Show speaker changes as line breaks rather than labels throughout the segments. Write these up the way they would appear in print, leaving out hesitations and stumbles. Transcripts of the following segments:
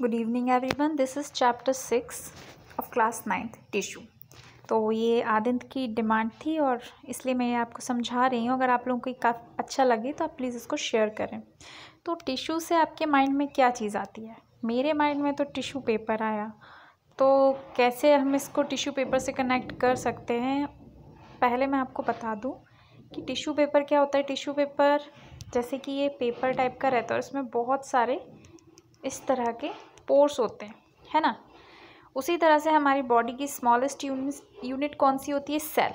Good evening everyone, this is chapter 6 of class 9th tissue. तो ये आदित्य की demand थी और इसलिए मैं ये आपको समझा रही हूँ। अगर आप लोगों को काफ़ी अच्छा लगे तो आप प्लीज़ इसको शेयर करें। तो टिश्यू से आपके माइंड में क्या चीज़ आती है? मेरे माइंड में तो टिश्यू पेपर आया। तो कैसे हम इसको टिश्यू पेपर से कनेक्ट कर सकते हैं, पहले मैं आपको बता दूँ कि टिश्यू पेपर क्या होता है। टिश्यू पेपर जैसे कि ये पेपर टाइप का रहता है और इसमें बहुत सारे इस तरह के पोर्स होते हैं, है ना। उसी तरह से हमारी बॉडी की स्मॉलेस्ट यूनिट कौन सी होती है? सेल।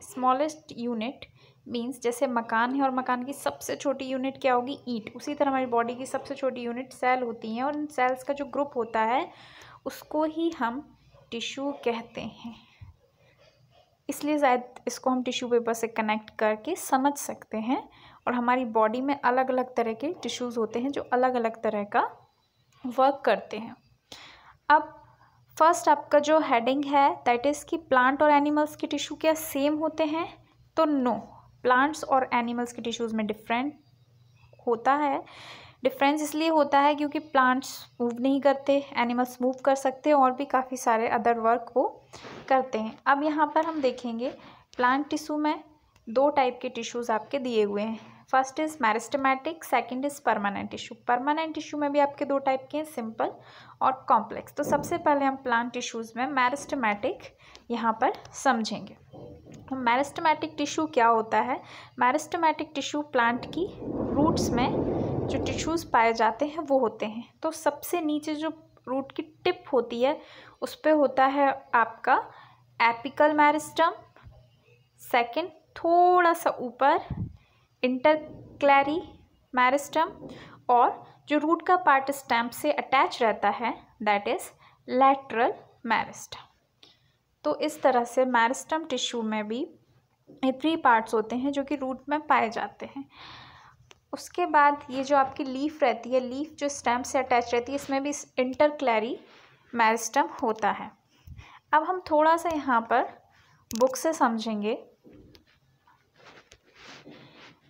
स्मॉलेस्ट यूनिट मींस जैसे मकान है और मकान की सबसे छोटी यूनिट क्या होगी? ईंट। उसी तरह हमारी बॉडी की सबसे छोटी यूनिट सेल होती हैं और इन सेल्स का जो ग्रुप होता है उसको ही हम टिश्यू कहते हैं। इसलिए शायद इसको हम टिश्यू पेपर से कनेक्ट करके समझ सकते हैं। और हमारी बॉडी में अलग अलग तरह के टिश्यूज़ होते हैं जो अलग अलग तरह का वर्क करते हैं। अब फर्स्ट आपका जो हेडिंग है दैट इज़ कि प्लांट और एनिमल्स के टिश्यू क्या सेम होते हैं? तो नो, प्लांट्स और एनिमल्स के टिश्यूज़ में डिफरेंट होता है। डिफरेंस इसलिए होता है क्योंकि प्लांट्स मूव नहीं करते, एनिमल्स मूव कर सकते हैं और भी काफ़ी सारे अदर वर्क वो करते हैं। अब यहाँ पर हम देखेंगे प्लांट टिश्यू में दो टाइप के टिश्यूज़ आपके दिए हुए हैं। First is meristematic, second is permanent tissue. Permanent tissue में भी आपके दो टाइप के हैं, सिंपल और कॉम्प्लेक्स। तो सबसे पहले हम प्लांट टिश्यूज़ में मेरिस्टेमेटिक यहाँ पर समझेंगे। मेरिस्टेमेटिक टिश्यू क्या होता है? मेरिस्टेमेटिक टिश्यू प्लांट की रूट्स में जो टिश्यूज़ पाए जाते हैं वो होते हैं। तो सबसे नीचे जो रूट की टिप होती है उस पर होता है आपका एपिकल मेरिस्टम, सेकंड थोड़ा सा ऊपर इंटरक्लैरी मेरिस्टम, और जो रूट का पार्ट स्टेम से अटैच रहता है दैट इज़ लैटरल मेरिस्टम। तो इस तरह से मेरिस्टम टिश्यू में भी 3 पार्ट्स होते हैं जो कि रूट में पाए जाते हैं। उसके बाद ये जो आपकी लीफ रहती है, लीफ जो स्टेम से अटैच रहती है, इसमें भी इंटरक्लैरी मेरिस्टम होता है। अब हम थोड़ा सा यहाँ पर बुक से समझेंगे।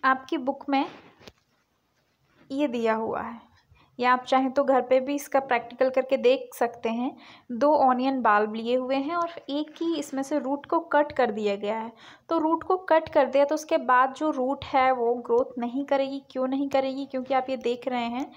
आपकी बुक में ये दिया हुआ है, या आप चाहें तो घर पे भी इसका प्रैक्टिकल करके देख सकते हैं। 2 ऑनियन बाल्ब लिए हुए हैं और एक ही इसमें से रूट को कट कर दिया गया है। तो रूट को कट कर दिया तो उसके बाद जो रूट है वो ग्रोथ नहीं करेगी। क्यों नहीं करेगी? क्योंकि आप ये देख रहे हैं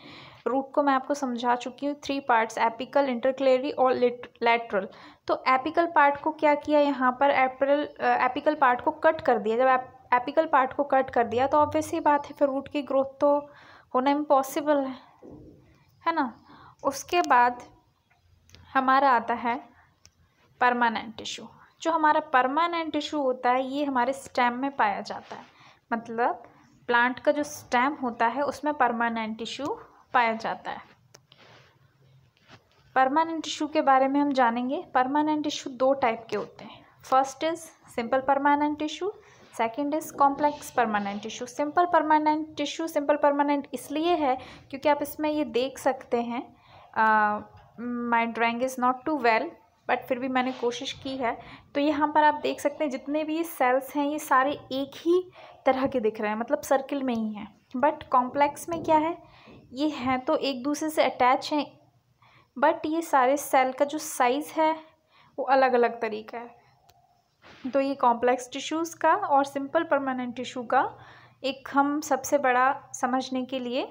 रूट को मैं आपको समझा चुकी हूँ, 3 पार्ट्स, एपिकल, इंटरक्लेरी और लैटरल। तो एपिकल पार्ट को क्या किया यहाँ पर? एपिकल पार्ट को कट कर दिया। जब एपिकल पार्ट को कट कर दिया तो ऑब्वियस ही बात है फिर रूट की ग्रोथ तो होना इम्पॉसिबल है ना। उसके बाद हमारा आता है परमानेंट टिश्यू। जो हमारा परमानेंट टिश्यू होता है ये हमारे स्टेम में पाया जाता है। मतलब प्लांट का जो स्टेम होता है उसमें परमानेंट टिश्यू पाया जाता है। परमानेंट टिश्यू के बारे में हम जानेंगे। परमानेंट टिश्यू 2 टाइप के होते हैं। First is simple permanent tissue, second is complex permanent tissue. Simple permanent tissue simple permanent इसलिए है क्योंकि आप इसमें ये देख सकते हैं, my drawing is not too well but फिर भी मैंने कोशिश की है। तो यहाँ पर आप देख सकते हैं जितने भी ये सेल्स हैं ये सारे एक ही तरह के दिख रहे हैं, मतलब सर्किल में ही हैं। बट कॉम्प्लेक्स में क्या है, ये हैं तो एक दूसरे से अटैच हैं बट ये सारे सेल का जो साइज़ है वो अलग अलग तरीका है। तो ये कॉम्प्लेक्स टिश्यूज़ का और सिंपल परमानेंट टिश्यू का एक हम सबसे बड़ा समझने के लिए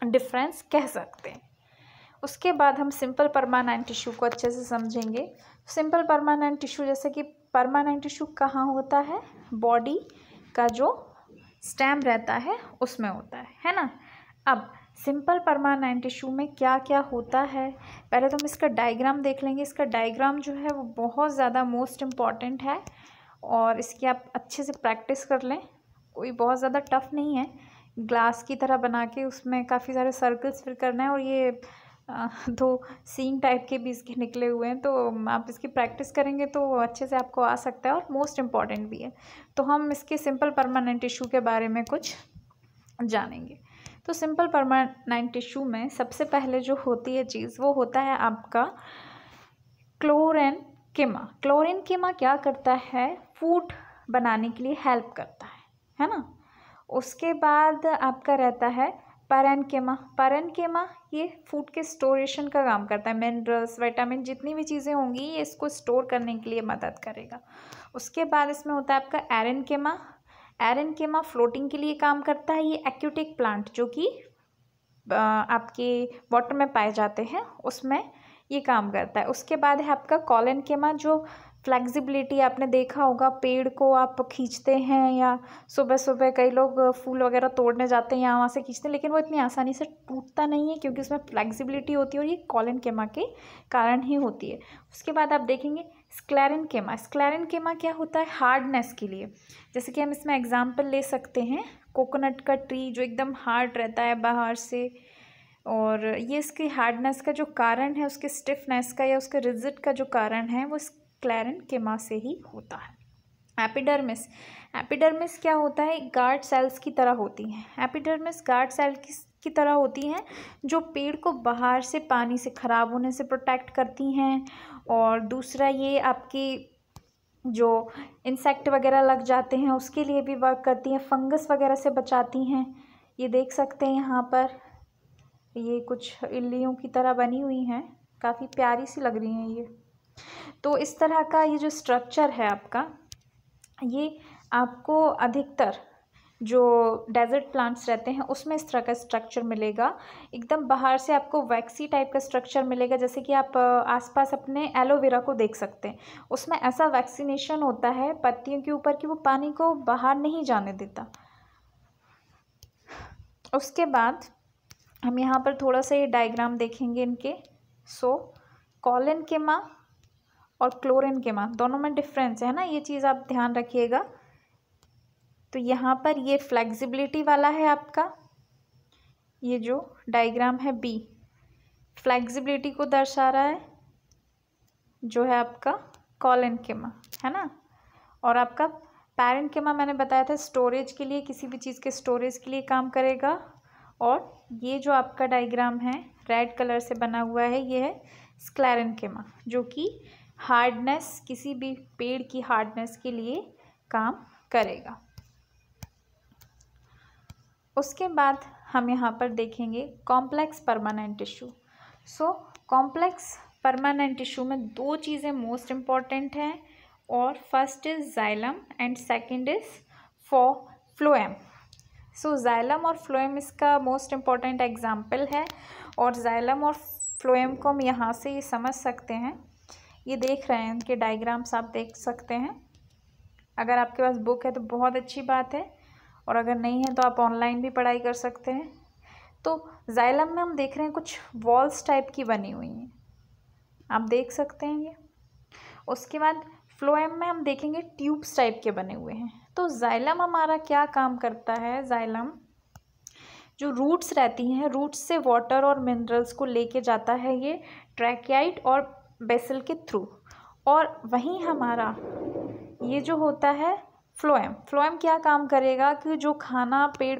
डिफरेंस कह सकते हैं। उसके बाद हम सिंपल परमानेंट टिश्यू को अच्छे से समझेंगे। सिंपल परमानेंट टिश्यू जैसे कि परमानेंट टिश्यू कहाँ होता है? बॉडी का जो स्टेम रहता है उसमें होता है ना। अब सिंपल परमानेंट टिश्यू में क्या क्या होता है, पहले तो हम इसका डायग्राम देख लेंगे। इसका डायग्राम जो है वो बहुत ज़्यादा मोस्ट इम्पॉर्टेंट है और इसकी आप अच्छे से प्रैक्टिस कर लें। कोई बहुत ज़्यादा टफ नहीं है, ग्लास की तरह बना के उसमें काफ़ी सारे सर्कल्स फिल करना है और ये 2 सींग टाइप के भी इसके निकले हुए हैं। तो आप इसकी प्रैक्टिस करेंगे तो अच्छे से आपको आ सकता है और मोस्ट इम्पॉर्टेंट भी है। तो हम इसके सिंपल परमानेंट टिश्यू के बारे में कुछ जानेंगे। तो सिंपल परमानेंट टिश्यू में सबसे पहले जो होती है चीज़ वो होता है आपका क्लोरेनकिमा। क्लोरेनकिमा क्या करता है? फूड बनाने के लिए हेल्प करता है ना। उसके बाद आपका रहता है पैरेन्किमा ये फूड के स्टोरेशन का काम करता है। मिनरल्स, विटामिन, जितनी भी चीज़ें होंगी ये इसको स्टोर करने के लिए मदद करेगा। उसके बाद इसमें होता है आपका एरेन्किमा फ्लोटिंग के लिए काम करता है। ये एक्वेटिक प्लांट जो कि आपके वाटर में पाए जाते हैं उसमें ये काम करता है। उसके बाद है आपका कॉलेनकिमा जो फ्लेक्सिबिलिटी, आपने देखा होगा पेड़ को आप खींचते हैं या सुबह सुबह कई लोग फूल वगैरह तोड़ने जाते हैं यहाँ वहाँ से खींचते हैं, लेकिन वो इतनी आसानी से टूटता नहीं है क्योंकि उसमें फ्लेक्सिबिलिटी होती है और ये कॉलेनकिमा के कारण ही होती है। उसके बाद आप देखेंगे स्क्लेरेनकिमा क्या होता है? हार्डनेस के लिए। जैसे कि हम इसमें एग्जाम्पल ले सकते हैं कोकोनट का ट्री जो एकदम हार्ड रहता है बाहर से, और ये इसकी हार्डनेस का जो कारण है, उसके स्टिफनेस का या उसके रिजिड का जो कारण है वो स्क्लेरेनकिमा से ही होता है। एपिडर्मिस क्या होता है? गार्ड सेल्स की तरह होती हैं। एपिडर्मिस गार्ड सेल की तरह होती हैं जो पेड़ को बाहर से पानी से ख़राब होने से प्रोटेक्ट करती हैं, और दूसरा ये आपकी जो इंसेक्ट वगैरह लग जाते हैं उसके लिए भी वर्क करती हैं, फंगस वगैरह से बचाती हैं। ये देख सकते हैं यहाँ पर ये कुछ इल्लियों की तरह बनी हुई हैं, काफ़ी प्यारी सी लग रही हैं ये। तो इस तरह का ये जो स्ट्रक्चर है आपका, ये आपको अधिकतर जो डेजर्ट प्लांट्स रहते हैं उसमें इस तरह का स्ट्रक्चर मिलेगा। एकदम बाहर से आपको वैक्सी टाइप का स्ट्रक्चर मिलेगा, जैसे कि आप आसपास अपने एलोवेरा को देख सकते हैं, उसमें ऐसा वैक्सीनेशन होता है पत्तियों के ऊपर कि वो पानी को बाहर नहीं जाने देता। उसके बाद हम यहाँ पर थोड़ा सा ये डायग्राम देखेंगे इनके। कॉलेनकिमा और क्लोरेनकिमा दोनों में डिफरेंस है ना, ये चीज़ आप ध्यान रखिएगा। तो यहाँ पर ये फ्लेक्सिबिलिटी वाला है आपका, ये जो डायग्राम है बी फ्लेक्सिबिलिटी को दर्शा रहा है, जो है आपका कॉलेनकिमा, है ना। और आपका पैरेन्किमा मैंने बताया था स्टोरेज के लिए, किसी भी चीज़ के स्टोरेज के लिए काम करेगा। और ये जो आपका डायग्राम है रेड कलर से बना हुआ है, ये है स्क्लेरेनकिमा जो कि हार्डनेस, किसी भी पेड़ की हार्डनेस के लिए काम करेगा। उसके बाद हम यहाँ पर देखेंगे complex permanent tissue. Complex permanent tissue में दो चीज़ें मोस्ट इम्पॉर्टेंट हैं, और first is xylem and second is phloem. Xylem और फ्लोएम इसका मोस्ट इम्पॉर्टेंट एग्जाम्पल है, और जाइलम और फ्लोएम को हम यहाँ से ये समझ सकते हैं, ये देख रहे हैं इनके डायग्राम्स आप देख सकते हैं। अगर आपके पास बुक है तो बहुत अच्छी बात है, और अगर नहीं है तो आप ऑनलाइन भी पढ़ाई कर सकते हैं। तो जाइलम में हम देख रहे हैं कुछ वॉल्स टाइप की बनी हुई हैं, आप देख सकते हैं ये। उसके बाद फ्लोएम में हम देखेंगे ट्यूब्स टाइप के बने हुए हैं। तो जाइलम हमारा क्या काम करता है? जाइलम जो रूट्स रहती हैं, रूट्स से वाटर और मिनरल्स को लेके जाता है ये ट्रैकियाइड और बेसल के थ्रू, और वहीं हमारा ये जो होता है फ्लोएम क्या काम करेगा कि जो खाना पेड़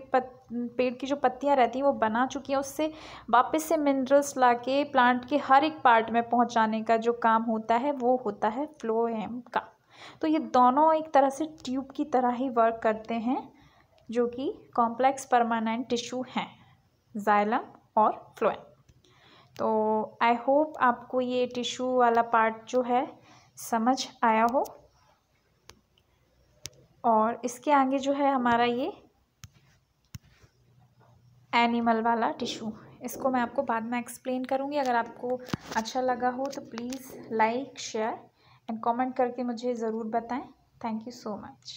की जो पत्तियां रहती हैं वो बना चुकी हैं, उससे वापस से मिनरल्स लाके प्लांट के हर एक पार्ट में पहुंचाने का जो काम होता है वो होता है फ्लोएम का। तो ये दोनों एक तरह से ट्यूब की तरह ही वर्क करते हैं, जो कि कॉम्प्लेक्स परमानेंट टिश्यू हैं, जाइलम और फ्लोएम। तो आई होप आपको ये टिश्यू वाला पार्ट जो है समझ आया हो। और इसके आगे जो है हमारा ये एनिमल वाला टिश्यू, इसको मैं आपको बाद में एक्सप्लेन करूँगी। अगर आपको अच्छा लगा हो तो please like, share and comment करके मुझे ज़रूर बताएं। Thank you so much.